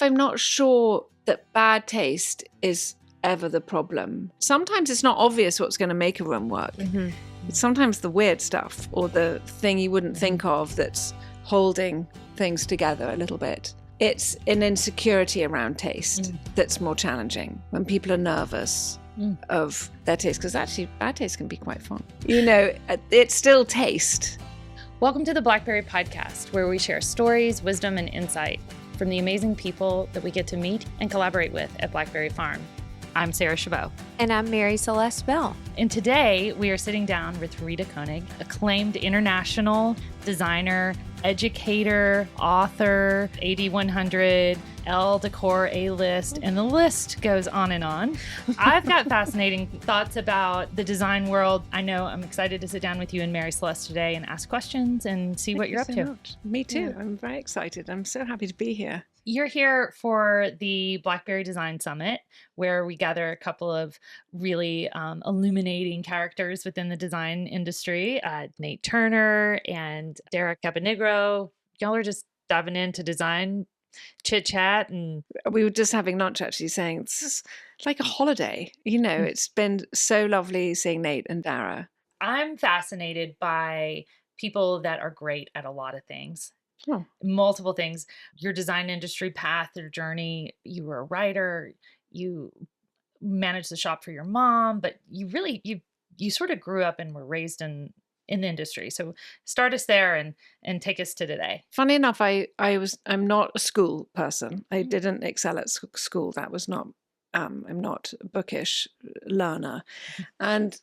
I'm not sure that bad taste is ever the problem. Sometimes it's not obvious what's going to make a room work. Mm-hmm. It's sometimes the weird stuff or the thing you wouldn't think of that's holding things together a little bit. It's an insecurity around taste that's more challenging when people are nervous of their taste, because actually bad taste can be quite fun. You know, it's still taste. Welcome to the Blackberry Podcast, where we share stories, wisdom, and insight from the amazing people that we get to meet and collaborate with at Blackberry Farm. I'm Sarah Chabot. And I'm Mary Celeste Beall. And today we are sitting down with Rita Konig, acclaimed international designer, educator, author, AD100, Elle Decor A-list, and the list goes on and on. I've got fascinating thoughts about the design world. I know I'm excited to sit down with you and Mary Celeste today and ask questions and see what you're up to. Me too. Yeah. I'm very excited. I'm so happy to be here. You're here for the Blackberry Design Summit, where we gather a couple of really illuminating characters within the design industry. Nate Turner and Sarah Chabot. Y'all are just diving into design, chit chat. And we were just having lunch actually saying this is like a holiday. You know, it's been so lovely seeing Nate and Dara. I'm fascinated by people that are great at a lot of things. Oh. Multiple things. Your design industry path, your journey. You were a writer. You managed the shop for your mom, but you sort of grew up and were raised in the industry. So start us there and take us to today. Funny enough, I'm not a school person. I didn't excel at school. That was not. I'm not a bookish learner, and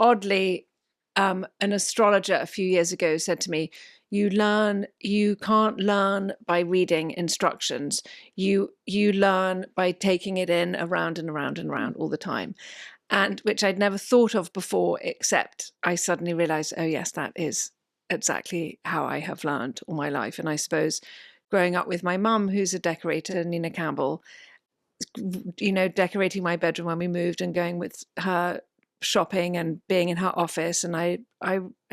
oddly, an astrologer a few years ago said to me, you can't learn by reading instructions. You learn by taking it in around and around and around all the time. And which I'd never thought of before, except I suddenly realized, oh yes, that is exactly how I have learned all my life. And I suppose growing up with my mum, who's a decorator, Nina Campbell, you know, decorating my bedroom when we moved and going with her shopping and being in her office, and I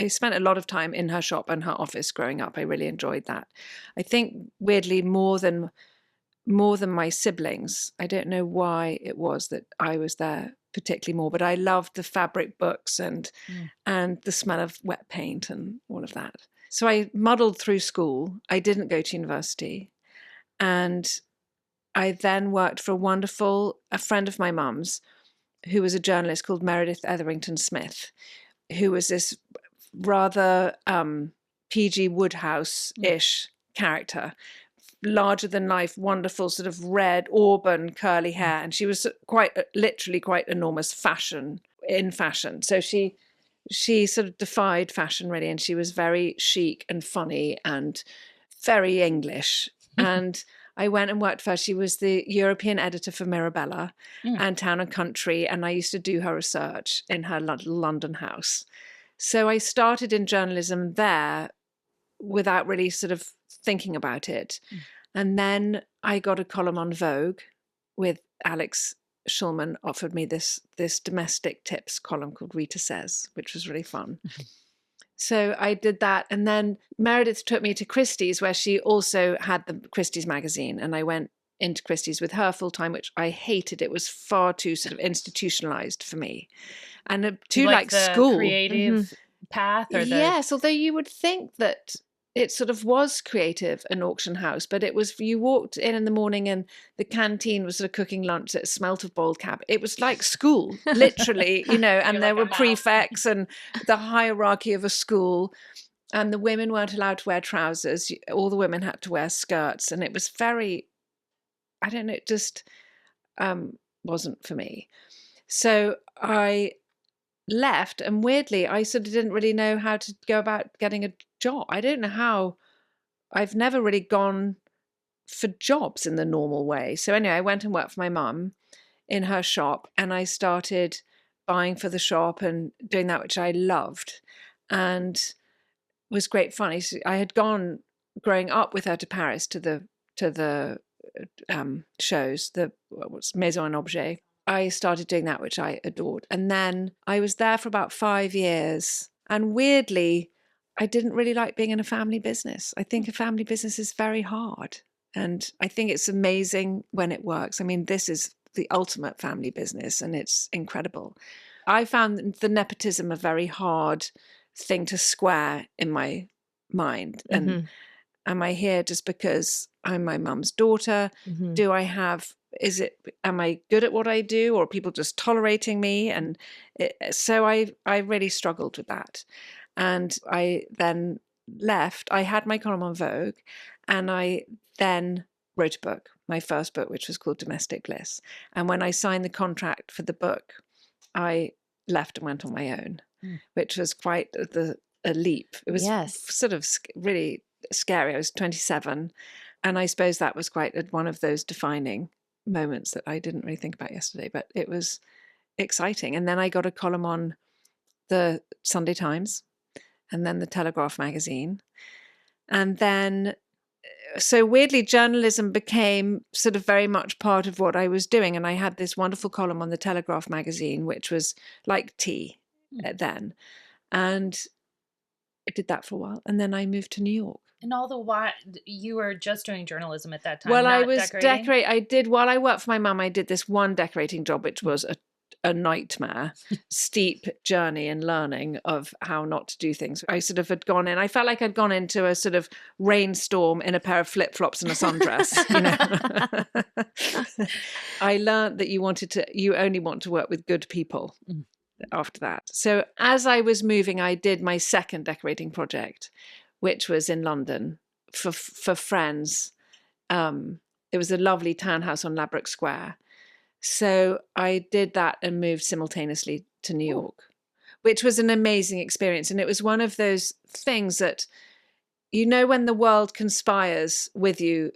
spent a lot of time in her shop and her office growing up. I really enjoyed that. I think weirdly more than my siblings. I don't know why it was that I was there particularly more, but I loved the fabric books and the smell of wet paint and all of that. So I muddled through school. I didn't go to university, and I then worked for a friend of my mum's, who was a journalist called Meredith Etherington Smith, who was this rather P.G. Woodhouse-ish character, larger than life, wonderful sort of red auburn curly hair, and she was literally quite enormous in fashion. So she sort of defied fashion really, and she was very chic and funny and very English. And I went and worked for her. She was the European editor for Mirabella and Town and Country, and I used to do her research in her London house. So I started in journalism there without really sort of thinking about it. And then I got a column on Vogue with Alex Schulman offered me this domestic tips column called Rita Says, which was really fun. So I did that. And then Meredith took me to Christie's, where she also had the Christie's magazine. And I went into Christie's with her full time, which I hated. It was far too sort of institutionalized for me. And too like school. Creative path? Yes, although you would think that it sort of was creative, an auction house, but it was, you walked in the morning and the canteen was sort of cooking lunch that smelt of boiled cabbage. It was like school, literally, you know, and there were prefects and the hierarchy of a school, and the women weren't allowed to wear trousers. All the women had to wear skirts, and it was very, I don't know, it just wasn't for me. So I left, and weirdly I sort of didn't really know how to go about getting a job. I don't know how. I've never really gone for jobs in the normal way. So anyway, I went and worked for my mum in her shop, and I started buying for the shop and doing that, which I loved and was great fun. I had gone growing up with her to Paris to the shows, what's Maison and Objet. I started doing that, which I adored. And then I was there for about 5 years. And weirdly, I didn't really like being in a family business. I think a family business is very hard. And I think it's amazing when it works. I mean, this is the ultimate family business and it's incredible. I found the nepotism a very hard thing to square in my mind. And am I here just because I'm my mum's daughter? Do I have, am I good at what I do, or are people just tolerating me? And so I really struggled with that. And I then left. I had my column on Vogue, and I then wrote a book, my first book, which was called Domestic Bliss. And when I signed the contract for the book, I left and went on my own, which was quite a leap. It was sort of really scary. I was 27. And I suppose that was quite one of those defining moments that I didn't really think about yesterday, but it was exciting. And then I got a column on the Sunday Times and then the Telegraph magazine. And then, so weirdly, journalism became sort of very much part of what I was doing. And I had this wonderful column on the Telegraph magazine, which was like tea then. And I did that for a while. And then I moved to New York. And all the while, you were just doing journalism at that time. Well, not I was decorating? I did, while I worked for my mum, I did this one decorating job, which was a nightmare, steep journey in learning of how not to do things. I sort of had gone in, I felt like I'd gone into a sort of rainstorm in a pair of flip-flops and a sundress, you know. I learned that you only want to work with good people after that. So as I was moving, I did my second decorating project, which was in London for friends. It was a lovely townhouse on Ladbroke Square. So I did that and moved simultaneously to New York, which was an amazing experience. And it was one of those things that, you know, when the world conspires with you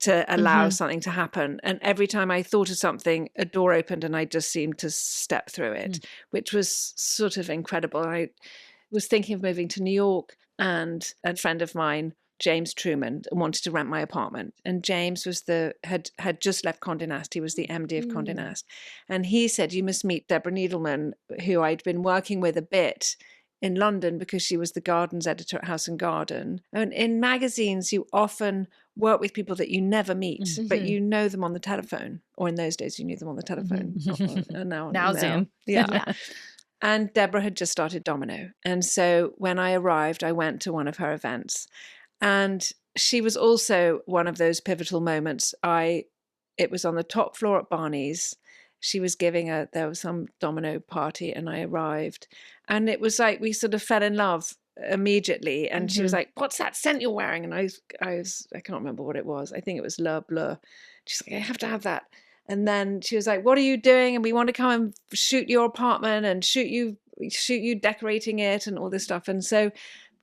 to allow something to happen. And every time I thought of something, a door opened and I just seemed to step through it, which was sort of incredible. I was thinking of moving to New York, and a friend of mine, James Truman, wanted to rent my apartment. And James was had just left Condé Nast. He was the MD of Condé Nast. And he said, you must meet Deborah Needleman, who I'd been working with a bit in London because she was the gardens editor at House and Garden. And in magazines, you often work with people that you never meet, but you know them on the telephone. Or in those days, you knew them on the telephone. Now Zoom. Yeah. And Deborah had just started Domino. And so when I arrived, I went to one of her events. And she was also one of those pivotal moments. It was on the top floor at Barney's. She was there was some Domino party, and I arrived. And it was like we sort of fell in love immediately. And she was like, what's that scent you're wearing? And I can't remember what it was. I think it was Le Bleu. She's like, I have to have that. And then she was like, what are you doing? And we want to come and shoot your apartment and shoot you decorating it and all this stuff. And so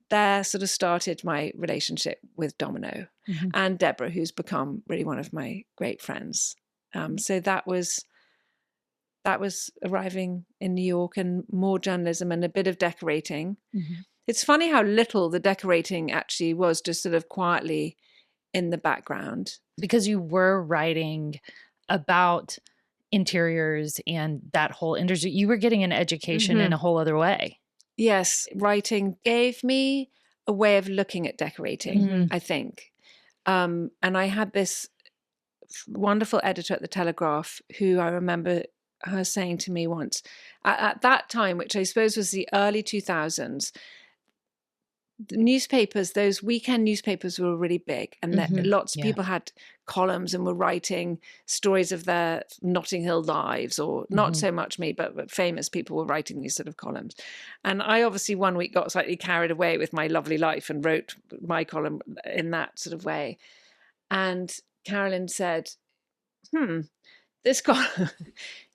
there sort of started my relationship with Domino and Deborah, who's become really one of my great friends. So that was arriving in New York, and more journalism and a bit of decorating. It's funny how little the decorating actually was, just sort of quietly in the background. Because you were writing about interiors and that whole industry. You were getting an education in a whole other way. Yes, writing gave me a way of looking at decorating, I think. And I had this wonderful editor at the Telegraph who I remember her saying to me once, at that time, which I suppose was the early 2000s, the newspapers, those weekend newspapers were really big, and lots of people had columns and were writing stories of their Notting Hill lives, or not so much me, but famous people were writing these sort of columns. And I obviously one week got slightly carried away with my lovely life and wrote my column in that sort of way. And Carolyn said, this column,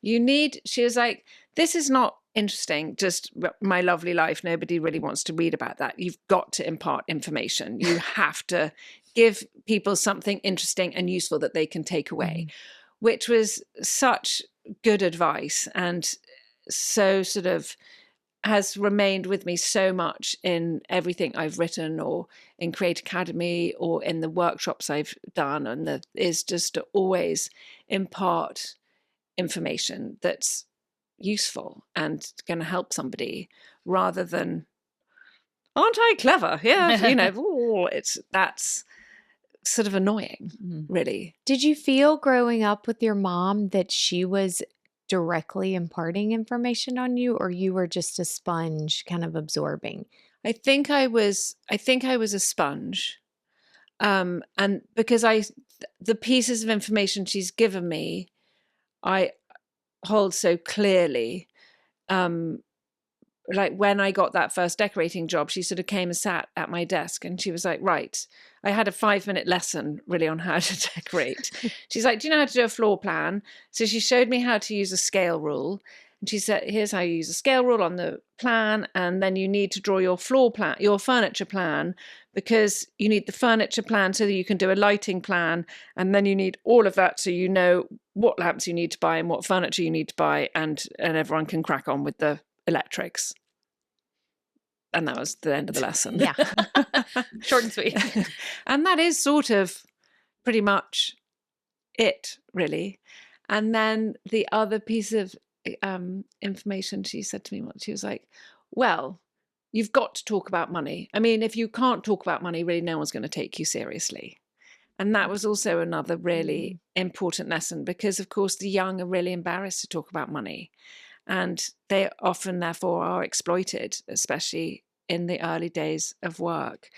she was like, this is not interesting, just my lovely life. Nobody really wants to read about that. You've got to impart information. You have to give people something interesting and useful that they can take away, which was such good advice, and so sort of has remained with me so much in everything I've written, or in Create Academy, or in the workshops I've done, and is just to always impart information that's useful and going to help somebody, rather than, aren't I clever? Yeah, you know, that's sort of annoying, really. Did you feel growing up with your mom that she was directly imparting information on you, or you were just a sponge kind of absorbing? I think I was a sponge. And because the pieces of information she's given me, I hold so clearly. Like when I got that first decorating job, she sort of came and sat at my desk and she was like, right, I had a 5-minute lesson really on how to decorate. She's like, do you know how to do a floor plan? So she showed me how to use a scale rule. And she said, here's how you use a scale rule on the plan. And then you need to draw your floor plan, your furniture plan, because you need the furniture plan so that you can do a lighting plan. And then you need all of that so you know what lamps you need to buy and what furniture you need to buy. And everyone can crack on with the electrics. And that was the end of the lesson. Yeah. Short and sweet. And that is sort of pretty much it, really. And then the other piece of information she said to me once, she was like, well, you've got to talk about money. I mean, if you can't talk about money, really, no one's going to take you seriously. And that was also another really important lesson, because, of course, the young are really embarrassed to talk about money. And they often, therefore, are exploited, especially in the early days of work.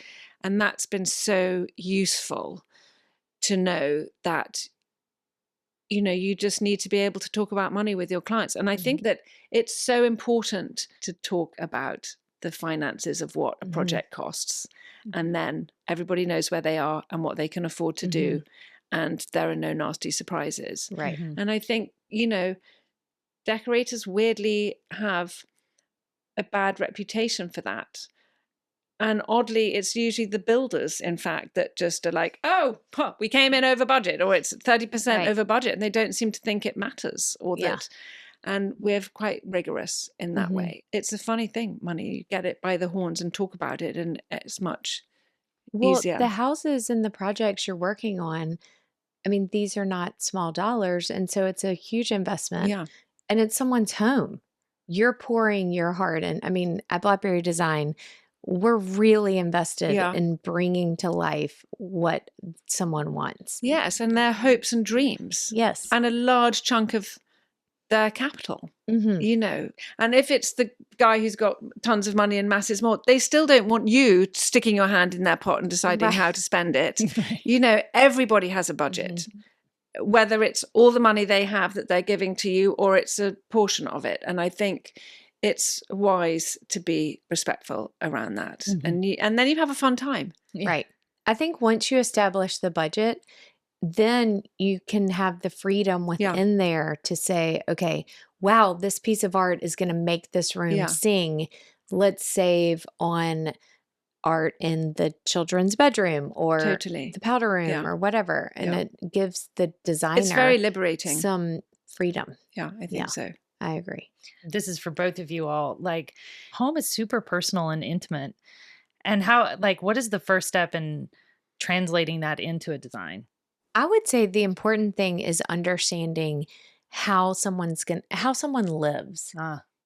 And that's been so useful to know that, you know, you just need to be able to talk about money with your clients. And I think that it's so important to talk about the finances of what a project costs. And then everybody knows where they are and what they can afford to do. And there are no nasty surprises. Right. And I think, you know, decorators weirdly have a bad reputation for that. And oddly, it's usually the builders, in fact, that just are like, oh, we came in over budget, or it's 30% over budget. And they don't seem to think it matters, or that. And we're quite rigorous in that way. It's a funny thing, money. You get it by the horns and talk about it, and it's much easier. The houses and the projects you're working on, I mean, these are not small dollars. And so it's a huge investment. Yeah. And it's someone's home. You're pouring your heart in. I mean, at Blackberry Design, we're really invested in bringing to life what someone wants. Yes, and their hopes and dreams. Yes. And a large chunk of their capital, you know. And if it's the guy who's got tons of money and masses more, they still don't want you sticking your hand in their pot and deciding how to spend it. You know, everybody has a budget. Whether it's all the money they have that they're giving to you, or it's a portion of it. And I think it's wise to be respectful around that. And then you have a fun time. Right. I think once you establish the budget, then you can have the freedom within there to say, okay, wow, this piece of art is going to make this room sing. Let's save on art in the children's bedroom or the powder room or whatever. And it gives the designer, it's very liberating, some freedom. Yeah, I think so. I agree. This is for both of you all. Like, home is super personal and intimate. And how, like, what is the first step in translating that into a design? I would say the important thing is understanding how someone lives,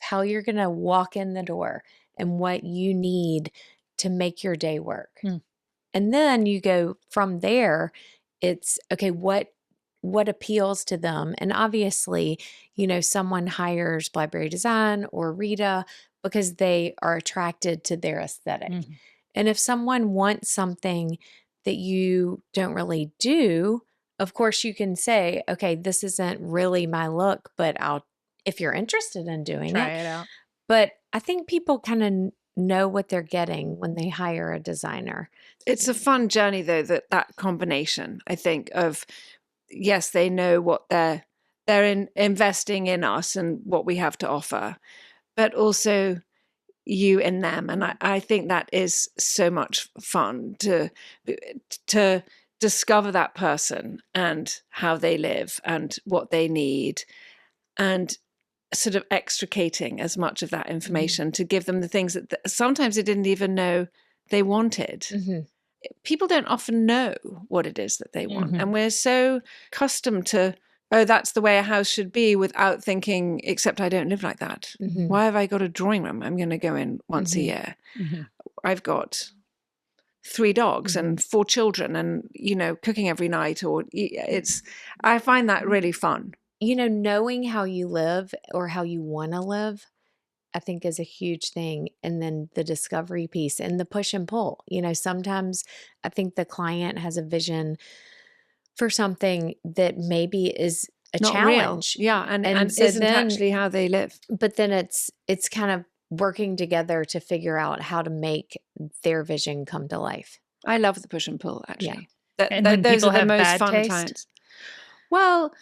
how you're going to walk in the door, and what you need to make your day work. And then you go from there. It's okay, what appeals to them? And obviously, you know, someone hires Blackberry Design or Rita because they are attracted to their aesthetic. And if someone wants something that you don't really do, of course you can say, okay, this isn't really my look, but if you're interested in doing Try it out. But I think people kind of know what they're getting when they hire a designer. It's a fun journey, though, that combination, I think, of, yes, they know what they're investing in us and what we have to offer, but also you in them. And I think that is so much fun to discover that person and how they live and what they need, and sort of extricating as much of that information to give them the things that sometimes they didn't even know they wanted. People don't often know what it is that they want. And we're so accustomed to, oh, that's the way a house should be, without thinking, except I don't live like that. Why have I got a drawing room I'm going to go in once a year? I've got 3 dogs and 4 children and, cooking every night, I find that really fun. Knowing how you live or how you want to live, I think is a huge thing. And then the discovery piece and the push and pull. Sometimes I think the client has a vision for something that maybe is a Not challenge. real. Yeah. And so isn't then, actually how they live. But then it's kind of working together to figure out how to make their vision come to life. I love the push and pull, actually. Yeah. And when those people are the have most bad fun taste? clients. Well,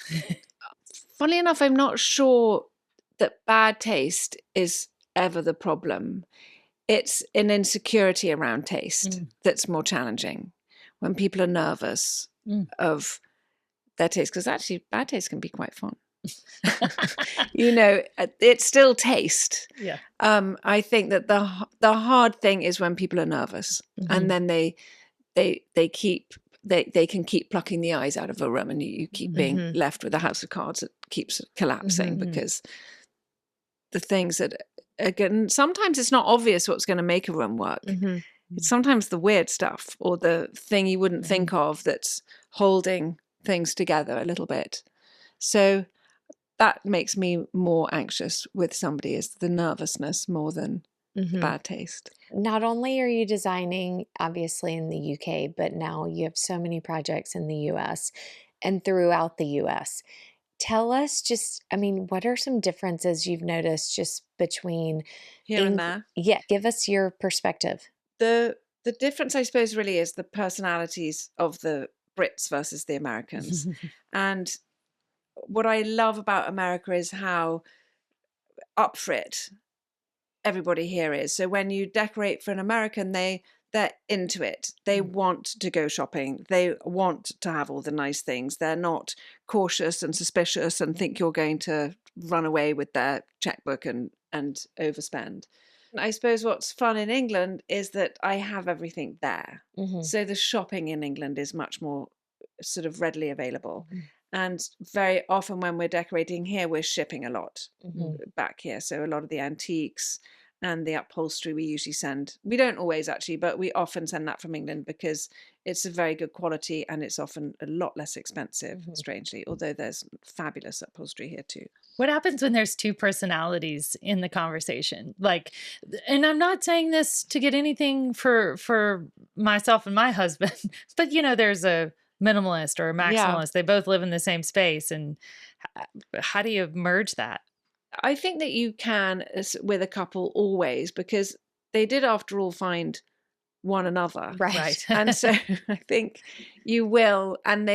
funnily enough, I'm not sure that bad taste is ever the problem. It's an insecurity around taste that's more challenging when people are nervous of their taste, because actually bad taste can be quite fun. It's still taste. Yeah. I think that the hard thing is when people are nervous and then they can keep plucking the eyes out of a room, and you keep being left with a house of cards that keeps collapsing because the things that, again, sometimes it's not obvious what's going to make a room work. It's sometimes the weird stuff or the thing you wouldn't think of that's holding things together a little bit. So that makes me more anxious with somebody, is the nervousness more than bad taste. Not only are you designing, obviously, in the UK, but now you have so many projects in the US and throughout the US. Tell us what are some differences you've noticed just between here and there? Yeah, give us your perspective. The difference, I suppose, really is the personalities of the Brits versus the Americans. And what I love about America is how up for it everybody here is. So when you decorate for an American, they're into it. They want to go shopping. They want to have all the nice things. They're not cautious and suspicious and think you're going to run away with their checkbook and overspend. I suppose what's fun in England is that I have everything there. So the shopping in England is much more sort of readily available. And very often when we're decorating here, we're shipping a lot back here. So a lot of the antiques and the upholstery we usually send. We don't always actually, but we often send that from England because it's a very good quality and it's often a lot less expensive, strangely, although there's fabulous upholstery here too. What happens when there's 2 personalities in the conversation? And I'm not saying this to get anything for myself and my husband, but there's a minimalist or a maximalist. They both live in the same space. And how do you merge that? I think that you can with a couple always, because they did, after all, find one another. Right. And so I think you will, and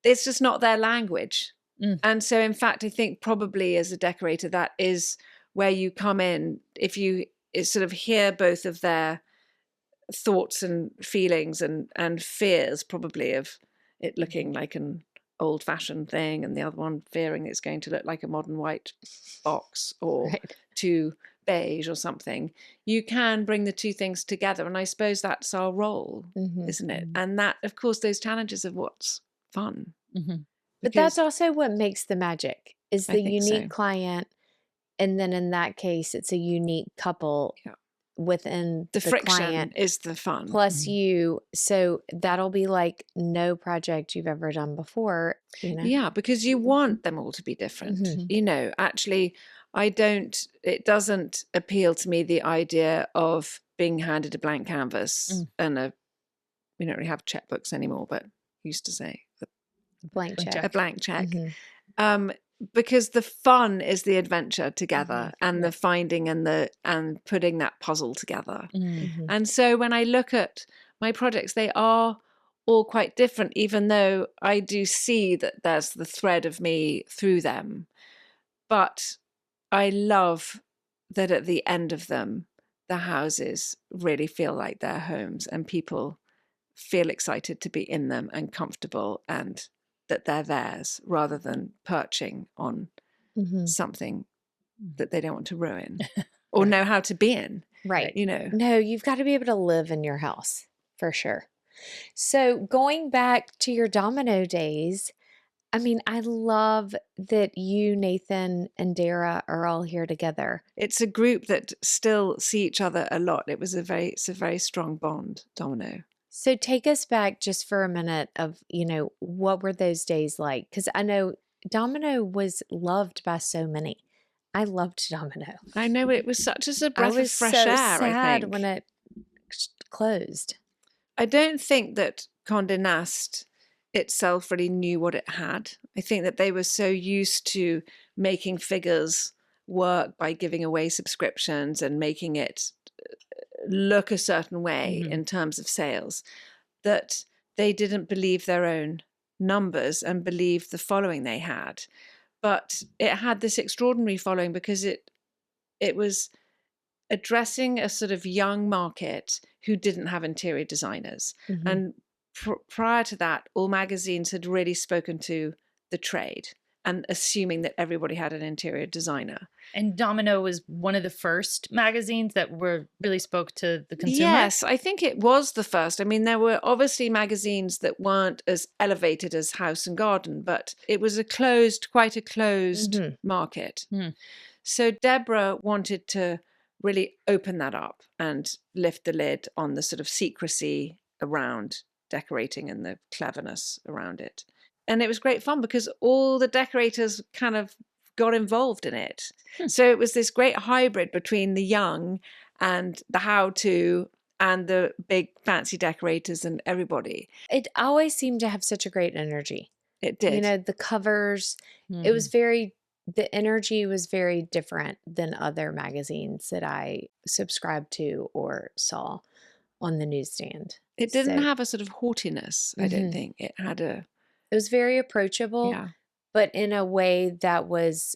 it's just not their language. And so, in fact, I think probably as a decorator, that is where you come in. If you sort of hear both of their thoughts and feelings and fears, probably, of it looking like an old-fashioned thing and the other one fearing it's going to look like a modern white box or too beige or something, you can bring the 2 things together. And I suppose that's our role, isn't it? And that, of course, those challenges of what's fun. But that's also what makes the magic, is the unique client. And then in that case, it's a unique couple within the friction client is the fun. Plus you. So that'll be like no project you've ever done before. Yeah, because you want them all to be different. Actually, it doesn't appeal to me, the idea of being handed a blank canvas and we don't really have checkbooks anymore, but used to say a blank check. Because the fun is the adventure together and the finding and putting that puzzle together. And so when I look at my projects, they are all quite different, even though I do see that there's the thread of me through them. But I love that at the end of them, the houses really feel like their homes and people feel excited to be in them and comfortable and that they're theirs, rather than perching on something that they don't want to ruin or know how to be in. Right. No, you've got to be able to live in your house for sure. So going back to your domino days, I mean, I love that you, Nathan, and Dara are all here together. It's a group that still see each other a lot. It's a very strong bond, Domino. So take us back just for a minute of, what were those days like? Because I know Domino was loved by so many. I loved Domino. I know, it was such as a I breath of was fresh so air, I sad think. when it closed. I don't think that Condé Nast itself really knew what it had. I think that they were so used to making figures work by giving away subscriptions and making it look a certain way in terms of sales, that they didn't believe their own numbers and believe the following they had. But it had this extraordinary following because it was addressing a sort of young market who didn't have interior designers. And prior to that, all magazines had really spoken to the trade and assuming that everybody had an interior designer. And Domino was one of the first magazines that really spoke to the consumer? Yes, I think it was the first. I mean, there were obviously magazines that weren't as elevated as House and Garden, but it was quite a closed market. So Deborah wanted to really open that up and lift the lid on the sort of secrecy around decorating and the cleverness around it. And it was great fun because all the decorators kind of got involved in it. So it was this great hybrid between the young and the how-to and the big fancy decorators and everybody. It always seemed to have such a great energy. It did. The covers, it was the energy was very different than other magazines that I subscribed to or saw on the newsstand. It didn't have a sort of haughtiness, I don't think. It was very approachable, but in a way that was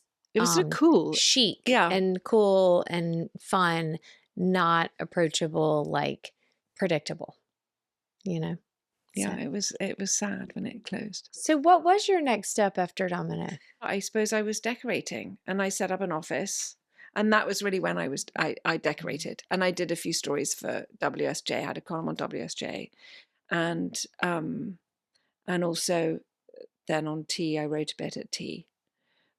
cool, chic and cool and fun, not approachable, like predictable, Yeah, so. It was sad when it closed. So what was your next step after Domino? I suppose I was decorating and I set up an office. And that was really when I decorated. And I did a few stories for WSJ. I had a column on WSJ. And also then on T, I wrote a bit at T.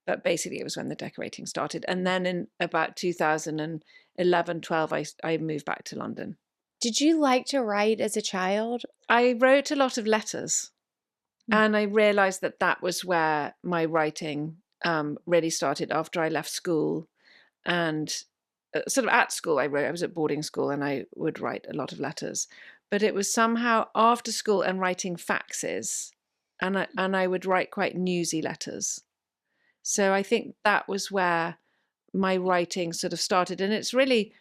But basically it was when the decorating started. And then in about 2011, 12, I moved back to London. Did you like to write as a child? I wrote a lot of letters. And I realized that was where my writing really started after I left school. And sort of at school, I was at boarding school and I would write a lot of letters. But it was somehow after school and writing faxes. And I would write quite newsy letters. So I think that was where my writing sort of started. And it's really,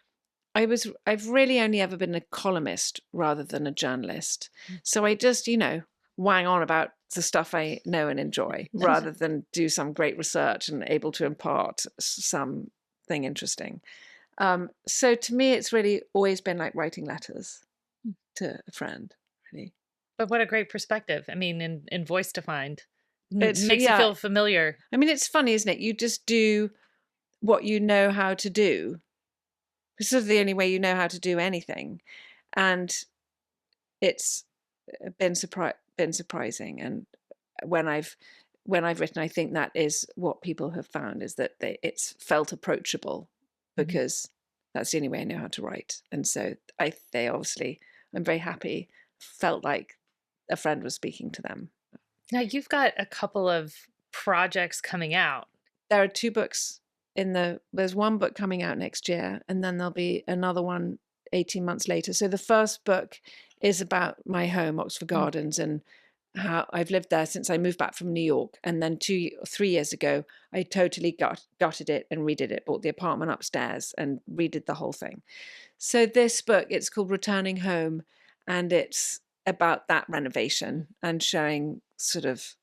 I've really only ever been a columnist rather than a journalist. So I just, wang on about the stuff I know and enjoy rather than do some great research and able to impart something interesting. So to me, it's really always been like writing letters to a friend, really. But what a great perspective. I mean, in Voice Defined. It makes you feel familiar. I mean, it's funny, isn't it? You just do what you know how to do. It's sort of the only way you know how to do anything. And it's been surprising. And when I've written, I think that is what people have found, is that it's felt approachable because that's the only way I know how to write. And so they obviously, I'm very happy, felt like a friend was speaking to them. Now you've got a couple of projects coming out. There are 2 books there's 1 book coming out next year, and then there'll be another one 18 months later. So the first book is about my home, Oxford Gardens, and how I've lived there since I moved back from New York. And then 2 or 3 years ago, I totally gutted it and redid it, bought the apartment upstairs and redid the whole thing. So this book, it's called Returning Home, and it's about that renovation and showing sort of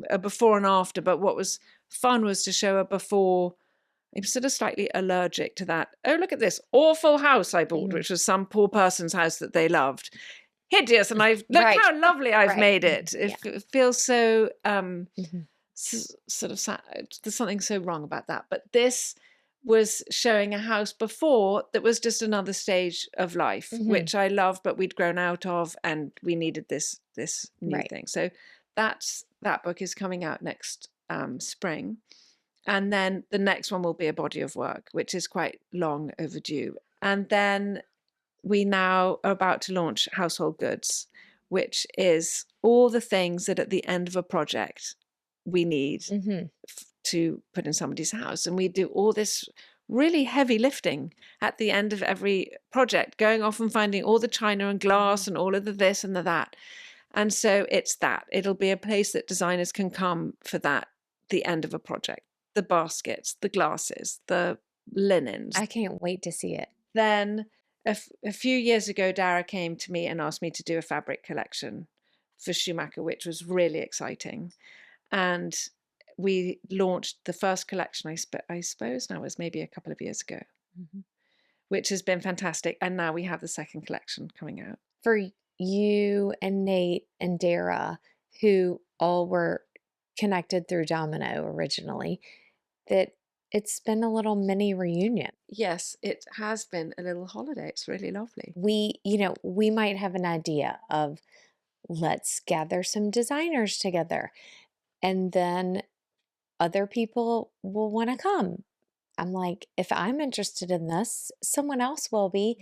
a before and after. But what was fun was to show a before. I'm sort of slightly allergic to that. Oh, look at this awful house I bought, which was some poor person's house that they loved. Hideous. And look how lovely I've made it. It feels so sort of sad. There's something so wrong about that. But this was showing a house before that was just another stage of life, which I love, but we'd grown out of, and we needed this new thing. So that book is coming out next spring. And then the next one will be a body of work, which is quite long overdue. And then we now are about to launch Household Goods, which is all the things that at the end of a project we need to put in somebody's house. And we do all this really heavy lifting at the end of every project, going off and finding all the china and glass and all of the this and the that. And so it'll be a place that designers can come for that, the end of a project, the baskets, the glasses, the linens. I can't wait to see it. Then a few years ago, Dara came to me and asked me to do a fabric collection for Schumacher, which was really exciting. And we launched the first collection, I suppose now was maybe a couple of years ago, which has been fantastic. And now we have the second collection coming out. For you and Nate and Dara, who all were connected through Domino originally, that it's been a little mini reunion. Yes, it has been a little holiday. It's really lovely. We might have an idea of, let's gather some designers together, and then other people will want to come. I'm like, if I'm interested in this, someone else will be.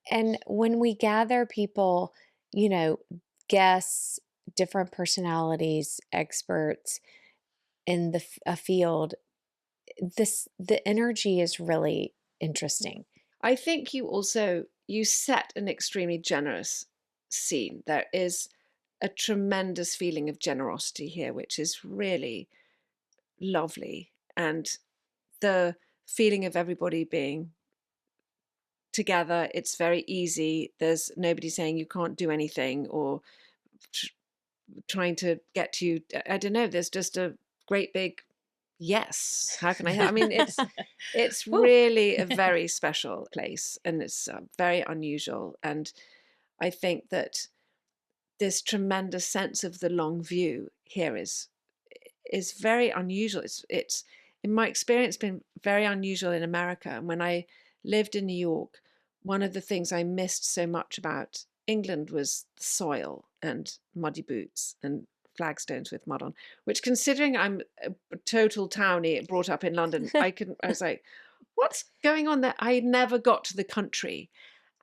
And when we gather people, guests, different personalities, experts in a field, the energy is really interesting. I think you set an extremely generous scene. There is a tremendous feeling of generosity here, which is really lovely. And the feeling of everybody being together, it's very easy. There's nobody saying you can't do anything or trying to get to you. I don't know. There's just a great big yes. How can I help? I mean, it's really a very special place, and it's very unusual. And I think that this tremendous sense of the long view here is very unusual. It's in my experience been very unusual in America. And when I lived in New York, one of the things I missed so much about England was the soil and muddy boots and flagstones with mud on, which, considering I'm a total townie brought up in London, I was like, what's going on there? I never got to the country.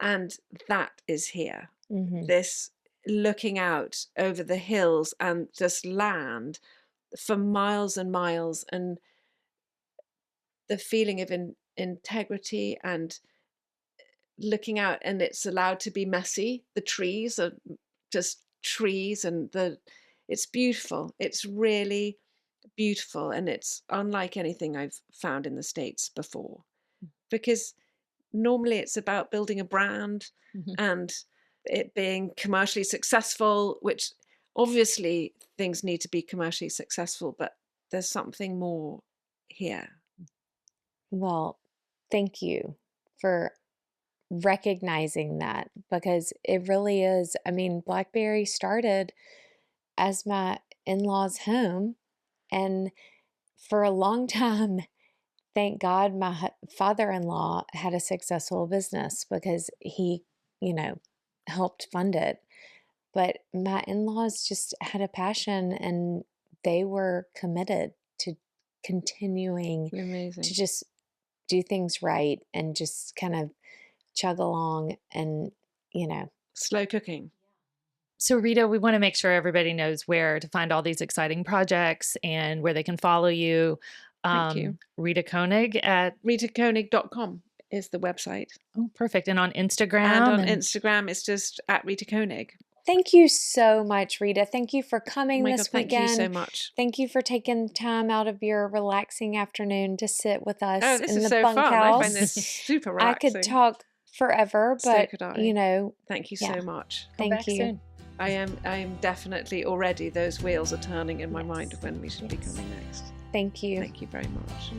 And that is here. This looking out over the hills and just land for miles and miles, and the feeling of integrity and looking out, and it's allowed to be messy. The trees are just trees, and it's beautiful. It's really beautiful, and it's unlike anything I've found in the States before, because normally it's about building a brand and it being commercially successful, which obviously things need to be commercially successful, but there's something more here. Well, thank you for recognizing that, because it really is. I mean, Blackberry started as my in-laws' home, and for a long time, thank God, my father-in-law had a successful business because he, helped fund it. But my in-laws just had a passion, and they were committed to continuing to just do things right and just kind of chug along and, slow cooking. So Rita, we want to make sure everybody knows where to find all these exciting projects and where they can follow you. Thank you. Rita Konig at ritakonig.com is the website. Oh, perfect. And on Instagram? And on Instagram, it's just at Rita Konig. Thank you so much, Rita. Thank you for coming this weekend. Thank you so much. Thank you for taking time out of your relaxing afternoon to sit with us this in is the so bunkhouse. fun. I find this super relaxing. I could talk forever, but so could I. Thank you yeah. so much. Thank you. Soon. I am definitely already, those wheels are turning in my mind of when we should be coming next. Thank you. Thank you very much.